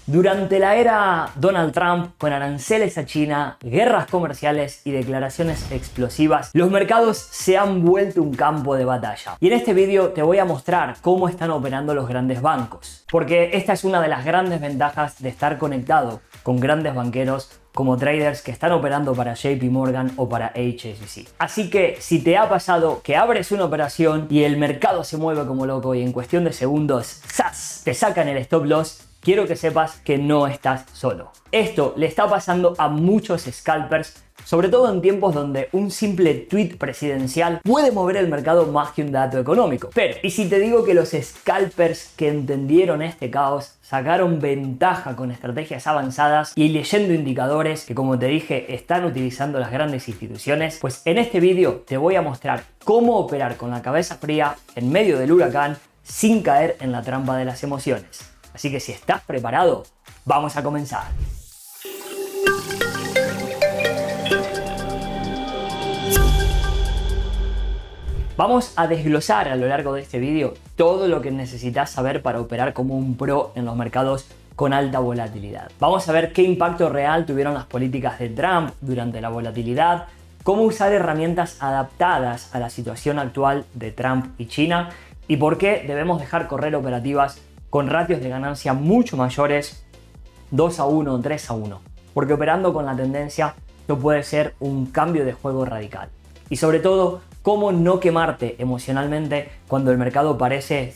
Durante la era Donald Trump, con aranceles a China, guerras comerciales y declaraciones explosivas, los mercados se han vuelto un campo de batalla. Y en este vídeo te voy a mostrar cómo están operando los grandes bancos. Porque esta es una de las grandes ventajas de estar conectado con grandes banqueros como traders que están operando para JP Morgan o para HSBC. Así que si te ha pasado que abres una operación y el mercado se mueve como loco y en cuestión de segundos, ¡zas!, te sacan el stop loss, quiero que sepas que no estás solo. Esto le está pasando a muchos scalpers, sobre todo en tiempos donde un simple tweet presidencial puede mover el mercado más que un dato económico. Pero, ¿y si te digo que los scalpers que entendieron este caos sacaron ventaja con estrategias avanzadas y leyendo indicadores que, como te dije, están utilizando las grandes instituciones? Pues en este vídeo te voy a mostrar cómo operar con la cabeza fría en medio del huracán sin caer en la trampa de las emociones. Así que si estás preparado, vamos a comenzar. Vamos a desglosar a lo largo de este vídeo todo lo que necesitas saber para operar como un pro en los mercados con alta volatilidad. Vamos a ver qué impacto real tuvieron las políticas de Trump durante la volatilidad, cómo usar herramientas adaptadas a la situación actual de Trump y China y por qué debemos dejar correr operativas con ratios de ganancia mucho mayores, 2-1 o 3-1, porque operando con la tendencia esto puede ser un cambio de juego radical. Y sobre todo, cómo no quemarte emocionalmente cuando el mercado parece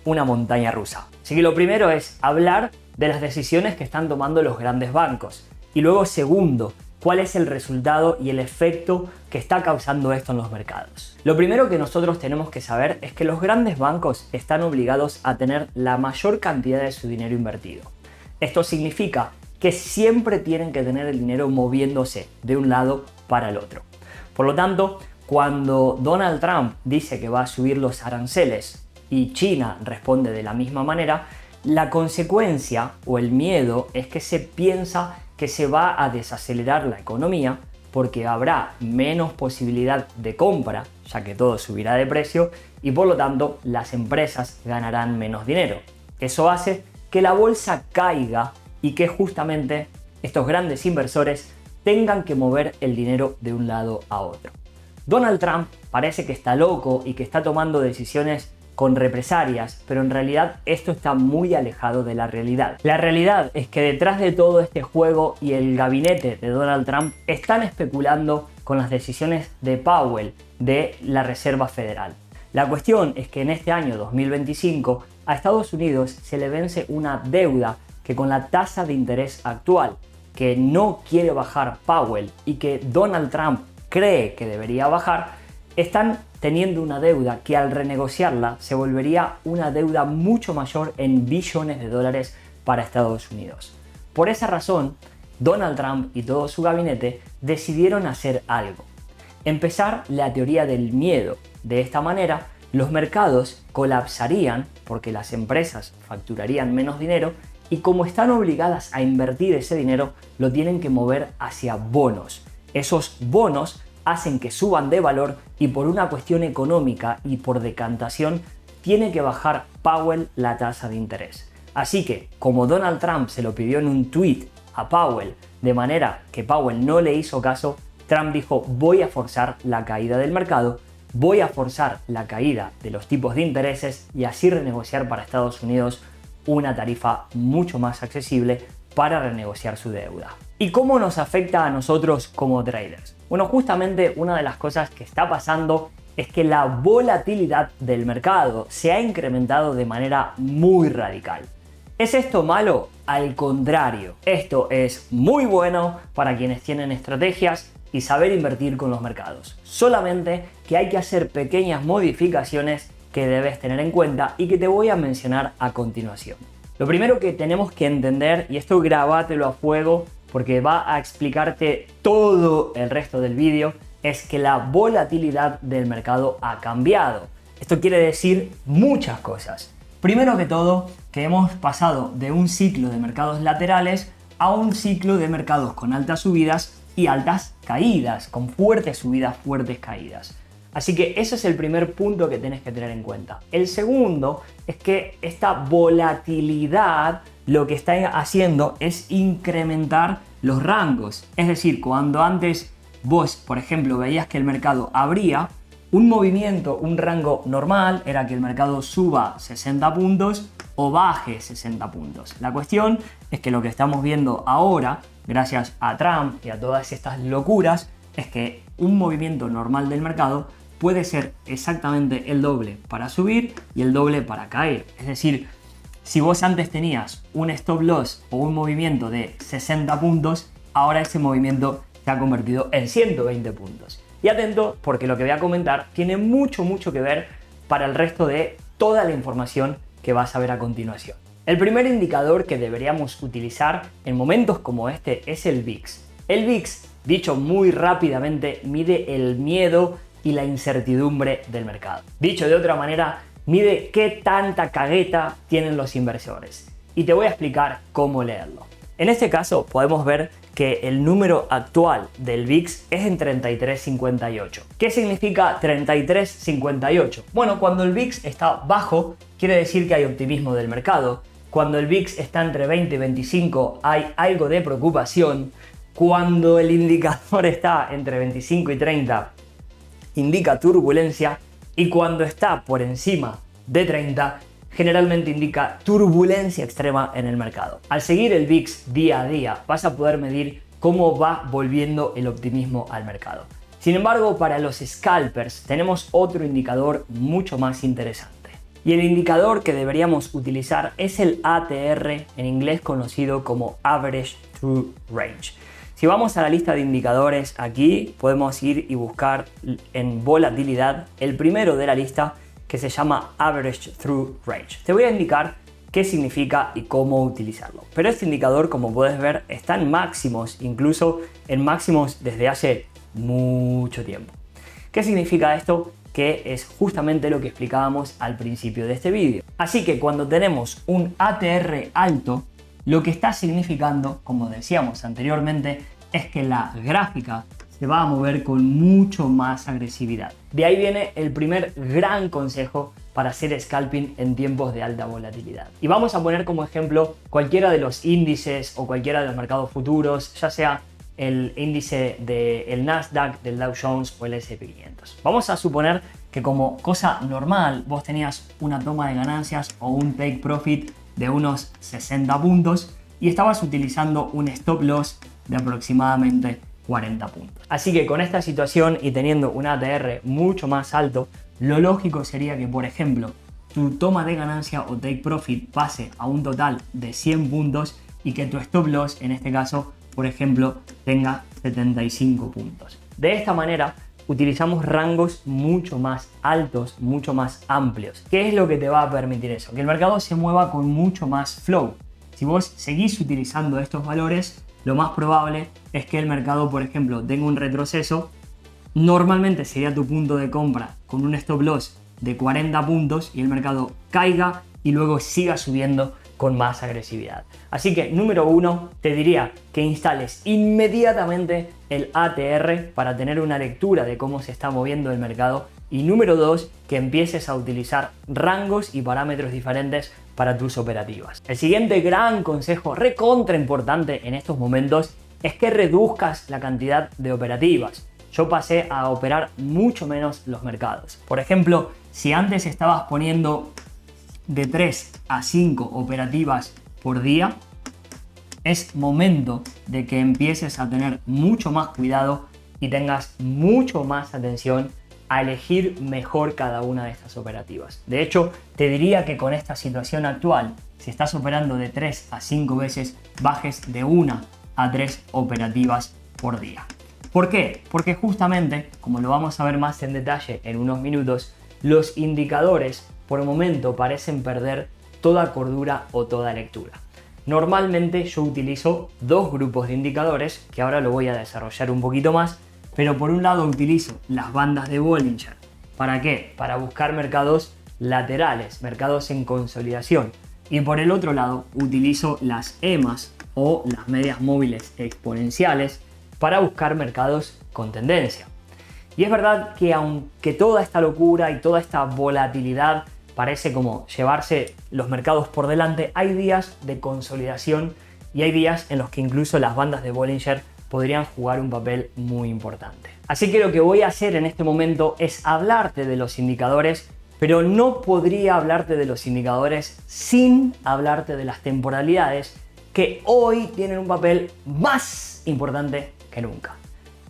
una montaña rusa. Así que lo primero es hablar de las decisiones que están tomando los grandes bancos. Y luego, segundo, cuál es el resultado y el efecto que está causando esto en los mercados. Lo primero que nosotros tenemos que saber es que los grandes bancos están obligados a tener la mayor cantidad de su dinero invertido. Esto significa que siempre tienen que tener el dinero moviéndose de un lado para el otro. Por lo tanto, cuando Donald Trump dice que va a subir los aranceles y China responde de la misma manera, la consecuencia o el miedo es que se piensa que se va a desacelerar la economía porque habrá menos posibilidad de compra, ya que todo subirá de precio y por lo tanto las empresas ganarán menos dinero. Eso hace que la bolsa caiga y que justamente estos grandes inversores tengan que mover el dinero de un lado a otro. Donald Trump parece que está loco y que está tomando decisiones con represalias, pero en realidad esto está muy alejado de la realidad. La realidad es que detrás de todo este juego y el gabinete de Donald Trump están especulando con las decisiones de Powell de la Reserva Federal. La cuestión es que en este año 2025 a Estados Unidos se le vence una deuda que con la tasa de interés actual que no quiere bajar Powell y que Donald Trump cree que debería bajar, están teniendo una deuda que al renegociarla se volvería una deuda mucho mayor en billones de dólares para Estados Unidos. Por esa razón, Donald Trump y todo su gabinete decidieron hacer algo: empezar la teoría del miedo. De esta manera, los mercados colapsarían porque las empresas facturarían menos dinero y como están obligadas a invertir ese dinero, lo tienen que mover hacia bonos. Esos bonos hacen que suban de valor y por una cuestión económica y por decantación tiene que bajar Powell la tasa de interés. Así que, como Donald Trump se lo pidió en un tweet a Powell, de manera que Powell no le hizo caso, Trump dijo: voy a forzar la caída del mercado, voy a forzar la caída de los tipos de intereses y así renegociar para Estados Unidos una tarifa mucho más accesible para renegociar su deuda. ¿Y cómo nos afecta a nosotros como traders? Bueno, justamente una de las cosas que está pasando es que la volatilidad del mercado se ha incrementado de manera muy radical. ¿Es esto malo? Al contrario, esto es muy bueno para quienes tienen estrategias y saber invertir con los mercados. Solamente que hay que hacer pequeñas modificaciones que debes tener en cuenta y que te voy a mencionar a continuación. Lo primero que tenemos que entender, y esto grabátelo a fuego porque va a explicarte todo el resto del vídeo, es que la volatilidad del mercado ha cambiado. Esto quiere decir muchas cosas. Primero que todo, que hemos pasado de un ciclo de mercados laterales a un ciclo de mercados con altas subidas y altas caídas, con fuertes subidas, fuertes caídas. Así que ese es el primer punto que tenés que tener en cuenta. El segundo es que esta volatilidad lo que está haciendo es incrementar los rangos. Es decir, cuando antes vos, por ejemplo, veías que el mercado abría, un movimiento, un rango normal era que el mercado suba 60 puntos o baje 60 puntos. La cuestión es que lo que estamos viendo ahora, gracias a Trump y a todas estas locuras, es que un movimiento normal del mercado puede ser exactamente el doble para subir y el doble para caer. Es decir, si vos antes tenías un stop loss o un movimiento de 60 puntos, ahora ese movimiento se ha convertido en 120 puntos. Y atento, porque lo que voy a comentar tiene mucho que ver para el resto de toda la información que vas a ver a continuación. El primer indicador que deberíamos utilizar en momentos como este es el VIX. El VIX, dicho muy rápidamente, mide el miedo y la incertidumbre del mercado. Dicho de otra manera, mide qué tanta cagueta tienen los inversores. Y te voy a explicar cómo leerlo. En este caso podemos ver que el número actual del VIX es en 33.58. ¿Qué significa 33.58? Bueno, cuando el VIX está bajo, quiere decir que hay optimismo del mercado. Cuando el VIX está entre 20 y 25, hay algo de preocupación. Cuando el indicador está entre 25 y 30, indica turbulencia. Y cuando está por encima de 30, generalmente indica turbulencia extrema en el mercado. Al seguir el VIX día a día, vas a poder medir cómo va volviendo el optimismo al mercado. Sin embargo, para los scalpers tenemos otro indicador mucho más interesante. Y el indicador que deberíamos utilizar es el ATR, en inglés conocido como Average True Range. Si vamos a la lista de indicadores aquí, podemos ir y buscar en volatilidad el primero de la lista, que se llama Average True Range. Te voy a indicar qué significa y cómo utilizarlo. Pero este indicador, como puedes ver, está en máximos, incluso en máximos desde hace mucho tiempo. ¿Qué significa esto? Que es justamente lo que explicábamos al principio de este vídeo. Así que cuando tenemos un ATR alto, lo que está significando, como decíamos anteriormente, es que la gráfica se va a mover con mucho más agresividad. De ahí viene el primer gran consejo para hacer scalping en tiempos de alta volatilidad. Y vamos a poner como ejemplo cualquiera de los índices o cualquiera de los mercados futuros, ya sea el índice del Nasdaq, del Dow Jones o el S&P 500. Vamos a suponer que como cosa normal vos tenías una toma de ganancias o un take profit de unos 60 puntos y estabas utilizando un stop loss de aproximadamente 40 puntos. Así que con esta situación y teniendo un ATR mucho más alto, lo lógico sería que, por ejemplo, tu toma de ganancia o take profit pase a un total de 100 puntos y que tu stop loss, en este caso, por ejemplo, tenga 75 puntos. De esta manera, utilizamos rangos mucho más altos, mucho más amplios. ¿Qué es lo que te va a permitir eso? Que el mercado se mueva con mucho más flow. Si vos seguís utilizando estos valores, lo más probable es que el mercado, por ejemplo, tenga un retroceso. Normalmente sería tu punto de compra con un stop loss de 40 puntos y el mercado caiga y luego siga subiendo con más agresividad. Así que, número uno, te diría que instales inmediatamente el ATR para tener una lectura de cómo se está moviendo el mercado. Y número dos, que empieces a utilizar rangos y parámetros diferentes para tus operativas. El siguiente gran consejo recontra importante en estos momentos es que reduzcas la cantidad de operativas. Yo pasé a operar mucho menos los mercados. Por ejemplo, si antes estabas poniendo de 3 a 5 operativas por día, es momento de que empieces a tener mucho más cuidado y tengas mucho más atención a elegir mejor cada una de estas operativas. De hecho, te diría que con esta situación actual, si estás operando de 3 a 5 veces, bajes de 1 a 3 operativas por día. ¿Por qué? Porque justamente, como lo vamos a ver más en detalle en unos minutos, los indicadores por el momento parecen perder toda cordura o toda lectura. Normalmente yo utilizo dos grupos de indicadores, que ahora lo voy a desarrollar un poquito más, pero por un lado utilizo las bandas de Bollinger. ¿Para qué? Para buscar mercados laterales, mercados en consolidación. Y por el otro lado utilizo las EMAs o las medias móviles exponenciales para buscar mercados con tendencia. Y es verdad que aunque toda esta locura y toda esta volatilidad parece como llevarse los mercados por delante, hay días de consolidación y hay días en los que incluso las bandas de Bollinger podrían jugar un papel muy importante. Así que lo que voy a hacer en este momento es hablarte de los indicadores, pero no podría hablarte de los indicadores sin hablarte de las temporalidades que hoy tienen un papel más importante que nunca.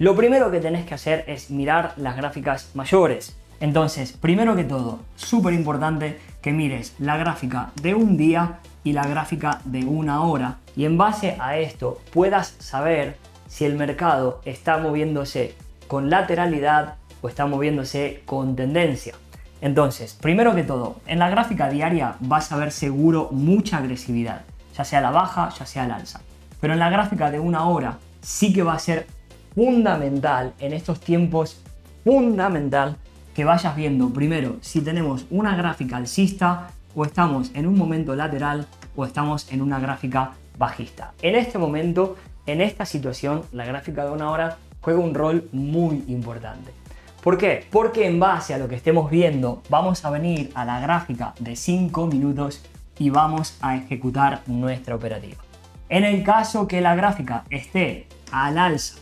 Lo primero que tenés que hacer es mirar las gráficas mayores. Entonces, primero que todo, súper importante que mires la gráfica de un día y la gráfica de una hora y en base a esto puedas saber si el mercado está moviéndose con lateralidad o está moviéndose con tendencia. Entonces, primero que todo, en la gráfica diaria vas a ver seguro mucha agresividad, ya sea a la baja, ya sea al alza. Pero en la gráfica de una hora sí que va a ser fundamental en estos tiempos, fundamental que vayas viendo primero si tenemos una gráfica alcista o estamos en un momento lateral o estamos en una gráfica bajista. En este momento, en esta situación, la gráfica de una hora juega un rol muy importante. ¿Por qué? Porque en base a lo que estemos viendo, vamos a venir a la gráfica de 5 minutos y vamos a ejecutar nuestra operativa. En el caso que la gráfica esté al alza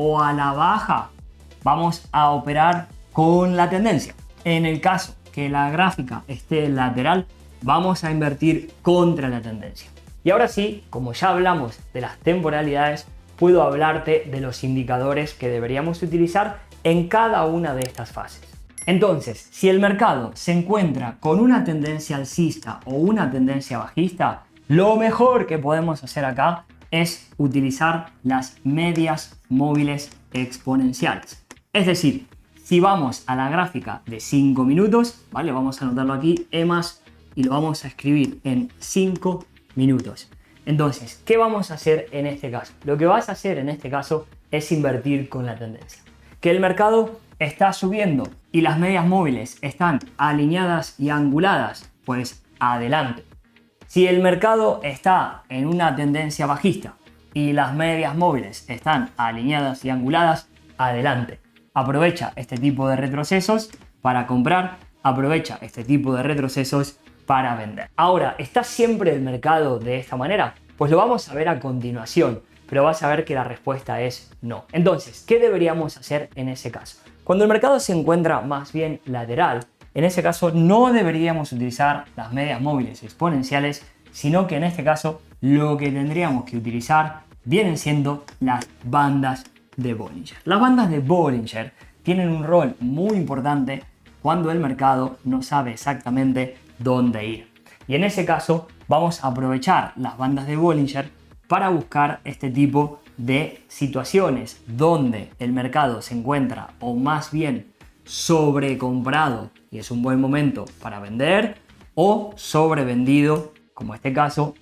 o a la baja, vamos a operar con la tendencia. En el caso que la gráfica esté lateral, vamos a invertir contra la tendencia. Y ahora sí, como ya hablamos de las temporalidades, puedo hablarte de los indicadores que deberíamos utilizar en cada una de estas fases. Entonces, si el mercado se encuentra con una tendencia alcista o una tendencia bajista, lo mejor que podemos hacer acá es utilizar las medias móviles exponenciales. Es decir, si vamos a la gráfica de 5 minutos, ¿vale? Vamos a anotarlo aquí, EMAS, y lo vamos a escribir en 5 minutos. Entonces, ¿qué vamos a hacer en este caso? Lo que vas a hacer en este caso es invertir con la tendencia. Que el mercado está subiendo y las medias móviles están alineadas y anguladas, pues adelante. Si el mercado está en una tendencia bajista y las medias móviles están alineadas y anguladas, adelante. Aprovecha este tipo de retrocesos para comprar, aprovecha este tipo de retrocesos para vender. Ahora, ¿está siempre el mercado de esta manera? Pues lo vamos a ver a continuación, pero vas a ver que la respuesta es no. Entonces, ¿qué deberíamos hacer en ese caso? Cuando el mercado se encuentra más bien lateral, en ese caso no deberíamos utilizar las medias móviles exponenciales, sino que en este caso lo que tendríamos que utilizar vienen siendo las bandas de Bollinger. Las bandas de Bollinger tienen un rol muy importante cuando el mercado no sabe exactamente dónde ir. Y en ese caso vamos a aprovechar las bandas de Bollinger para buscar este tipo de situaciones donde el mercado se encuentra o más bien sobrecomprado y es un buen momento para vender o sobrevendido, como este caso,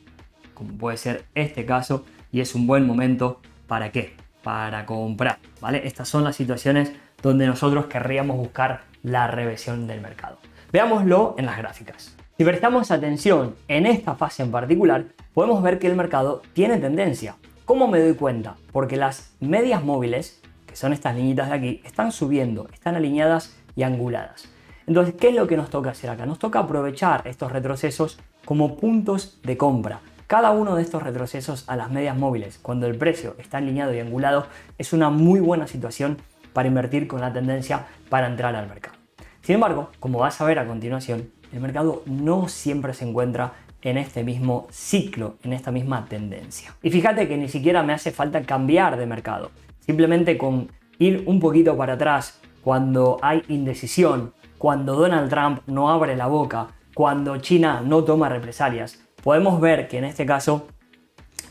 como puede ser este caso, y es un buen momento ¿para qué? Para comprar, ¿vale? Estas son las situaciones donde nosotros querríamos buscar la reversión del mercado. Veámoslo en las gráficas. Si prestamos atención en esta fase en particular, podemos ver que el mercado tiene tendencia. ¿Cómo me doy cuenta? Porque las medias móviles, que son estas liñitas de aquí, están subiendo, están alineadas y anguladas. Entonces, ¿qué es lo que nos toca hacer acá? Nos toca aprovechar estos retrocesos como puntos de compra. Cada uno de estos retrocesos a las medias móviles, cuando el precio está alineado y angulado, es una muy buena situación para invertir con la tendencia para entrar al mercado. Sin embargo, como vas a ver a continuación, el mercado no siempre se encuentra en este mismo ciclo, en esta misma tendencia. Y fíjate que ni siquiera me hace falta cambiar de mercado. Simplemente con ir un poquito para atrás cuando hay indecisión, cuando Donald Trump no abre la boca, cuando China no toma represalias, podemos ver que en este caso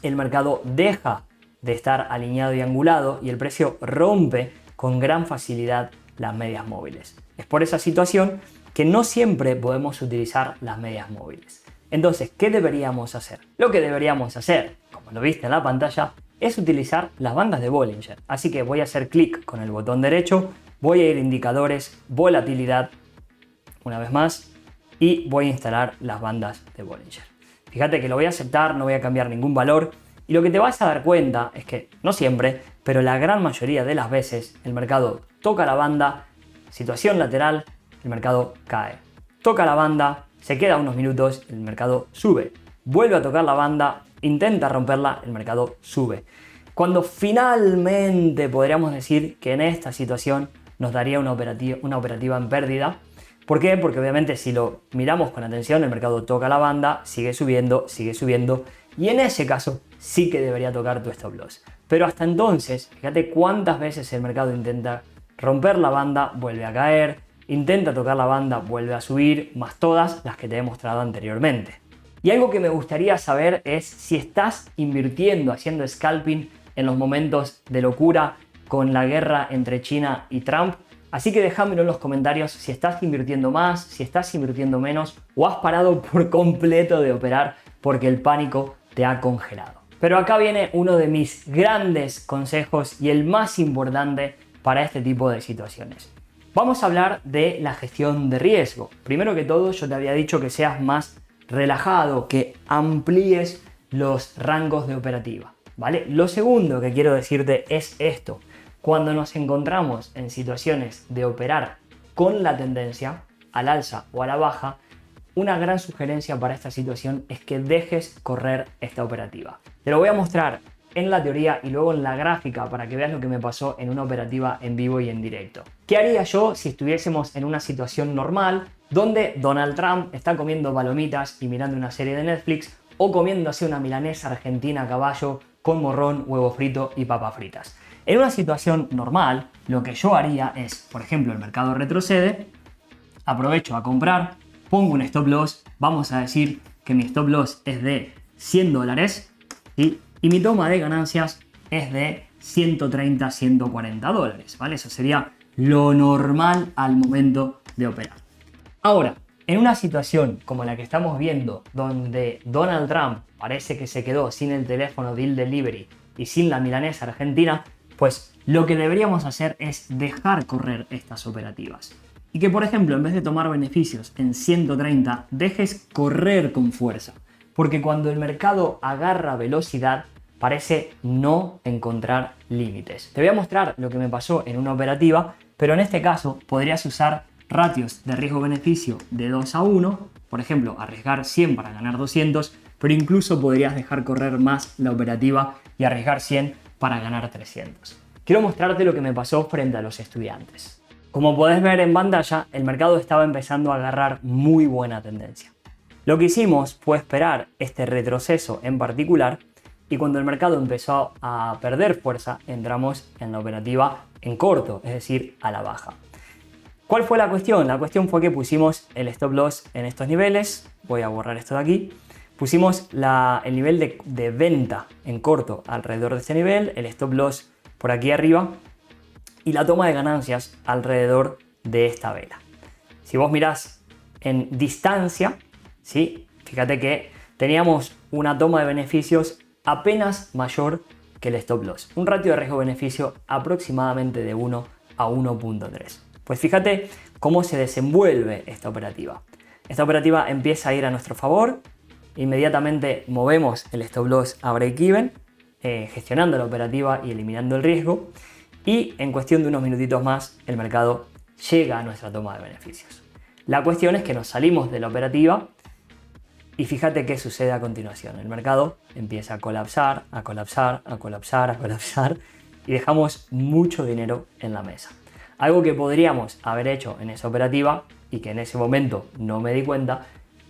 el mercado deja de estar alineado y angulado y el precio rompe con gran facilidad las medias móviles. Es por esa situación que no siempre podemos utilizar las medias móviles. Entonces, ¿qué deberíamos hacer? Lo que deberíamos hacer, como lo viste en la pantalla, es utilizar las bandas de Bollinger. Así que voy a hacer clic con el botón derecho, voy a ir a indicadores, volatilidad, una vez más, y voy a instalar las bandas de Bollinger. Fíjate que lo voy a aceptar, no voy a cambiar ningún valor, y lo que te vas a dar cuenta es que, no siempre, pero la gran mayoría de las veces, el mercado toca la banda, situación lateral, el mercado cae. Toca la banda, se queda unos minutos, el mercado sube. Vuelve a tocar la banda, intenta romperla, el mercado sube. Cuando finalmente podríamos decir que en esta situación nos daría una operativa en pérdida. ¿Por qué? Porque obviamente si lo miramos con atención, el mercado toca la banda, sigue subiendo y en ese caso sí que debería tocar tu stop loss. Pero hasta entonces, fíjate cuántas veces el mercado intenta romper la banda, vuelve a caer, intenta tocar la banda, vuelve a subir, más todas las que te he mostrado anteriormente. Y algo que me gustaría saber es si estás invirtiendo, haciendo scalping en los momentos de locura con la guerra entre China y Trump. Así que déjamelo en los comentarios si estás invirtiendo más, si estás invirtiendo menos o has parado por completo de operar porque el pánico te ha congelado. Pero acá viene uno de mis grandes consejos y el más importante para este tipo de situaciones. Vamos a hablar de la gestión de riesgo. Primero que todo, yo te había dicho que seas más relajado, que amplíes los rangos de operativa, ¿vale? Lo segundo que quiero decirte es esto. Cuando nos encontramos en situaciones de operar con la tendencia al alza o a la baja, una gran sugerencia para esta situación es que dejes correr esta operativa. Te lo voy a mostrar en la teoría y luego en la gráfica para que veas lo que me pasó en una operativa en vivo y en directo. ¿Qué haría yo si estuviésemos en una situación normal donde Donald Trump está comiendo palomitas y mirando una serie de Netflix o comiéndose una milanesa argentina a caballo con morrón, huevo frito y papas fritas? En una situación normal, lo que yo haría es, por ejemplo, el mercado retrocede, aprovecho a comprar, pongo un stop loss, vamos a decir que mi stop loss es de $100 y mi toma de ganancias es de 130, 140 dólares, ¿vale? Eso sería lo normal al momento de operar. Ahora, en una situación como la que estamos viendo, donde Donald Trump parece que se quedó sin el teléfono Deal Delivery y sin la milanesa argentina, pues lo que deberíamos hacer es dejar correr estas operativas. Y que, por ejemplo, en vez de tomar beneficios en 130, dejes correr con fuerza. Porque cuando el mercado agarra velocidad, parece no encontrar límites. Te voy a mostrar lo que me pasó en una operativa, pero en este caso podrías usar ratios de riesgo-beneficio de 2 a 1, por ejemplo, arriesgar 100 para ganar 200, pero incluso podrías dejar correr más la operativa y arriesgar 100 para ganar 300. Quiero mostrarte lo que me pasó frente a los estudiantes. Como podés ver en pantalla, el mercado estaba empezando a agarrar muy buena tendencia. Lo que hicimos fue esperar este retroceso en particular y cuando el mercado empezó a perder fuerza, entramos en la operativa en corto, es decir, a la baja. ¿Cuál fue la cuestión? La cuestión fue que pusimos el stop loss en estos niveles. Voy a borrar esto de aquí. Pusimos el nivel de venta en corto alrededor de este nivel, el stop loss por aquí arriba y la toma de ganancias alrededor de esta vela. Si vos mirás en distancia, ¿sí? Fíjate que teníamos una toma de beneficios apenas mayor que el stop loss. Un ratio de riesgo-beneficio aproximadamente de 1 a 1.3. Pues fíjate cómo se desenvuelve esta operativa. Esta operativa empieza a ir a nuestro favor. Inmediatamente movemos el stop loss a break-even, gestionando la operativa y eliminando el riesgo. Y en cuestión de unos minutitos más, el mercado llega a nuestra toma de beneficios. La cuestión es que nos salimos de la operativa y fíjate qué sucede a continuación. El mercado empieza a colapsar, a colapsar, a colapsar, a colapsar y dejamos mucho dinero en la mesa. Algo que podríamos haber hecho en esa operativa y que en ese momento no me di cuenta,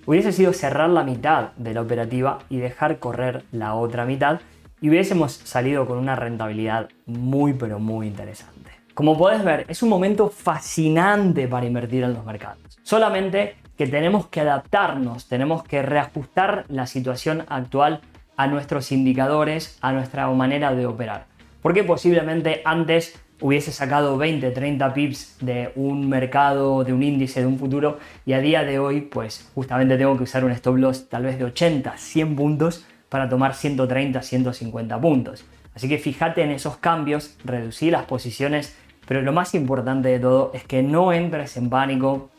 hubiese sido cerrar la mitad de la operativa y dejar correr la otra mitad y hubiésemos salido con una rentabilidad muy pero muy interesante. Como podés ver, es un momento fascinante para invertir en los mercados. Solamente que tenemos que adaptarnos, tenemos que reajustar la situación actual a nuestros indicadores, a nuestra manera de operar. Porque posiblemente antes hubiese sacado 20, 30 pips de un mercado, de un índice, de un futuro y a día de hoy pues justamente tengo que usar un stop loss tal vez de 80, 100 puntos para tomar 130, 150 puntos. Así que fíjate en esos cambios, reducir las posiciones, pero lo más importante de todo es que no entres en pánico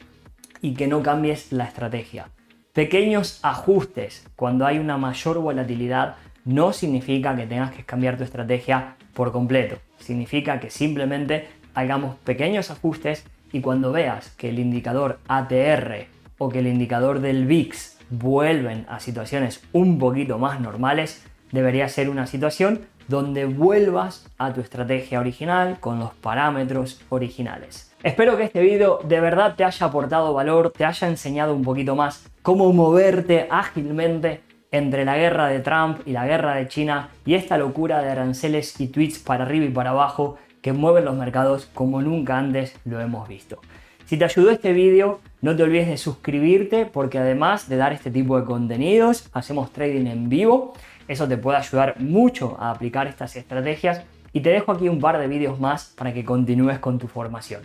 y que no cambies la estrategia. Pequeños ajustes cuando hay una mayor volatilidad no significa que tengas que cambiar tu estrategia por completo. Significa que simplemente hagamos pequeños ajustes y cuando veas que el indicador ATR o que el indicador del VIX vuelven a situaciones un poquito más normales, debería ser una situación donde vuelvas a tu estrategia original con los parámetros originales. Espero que este video de verdad te haya aportado valor, te haya enseñado un poquito más cómo moverte ágilmente entre la guerra de Trump y la guerra de China y esta locura de aranceles y tweets para arriba y para abajo que mueven los mercados como nunca antes lo hemos visto. Si te ayudó este vídeo, no te olvides de suscribirte porque además de dar este tipo de contenidos, hacemos trading en vivo. Eso te puede ayudar mucho a aplicar estas estrategias y te dejo aquí un par de vídeos más para que continúes con tu formación.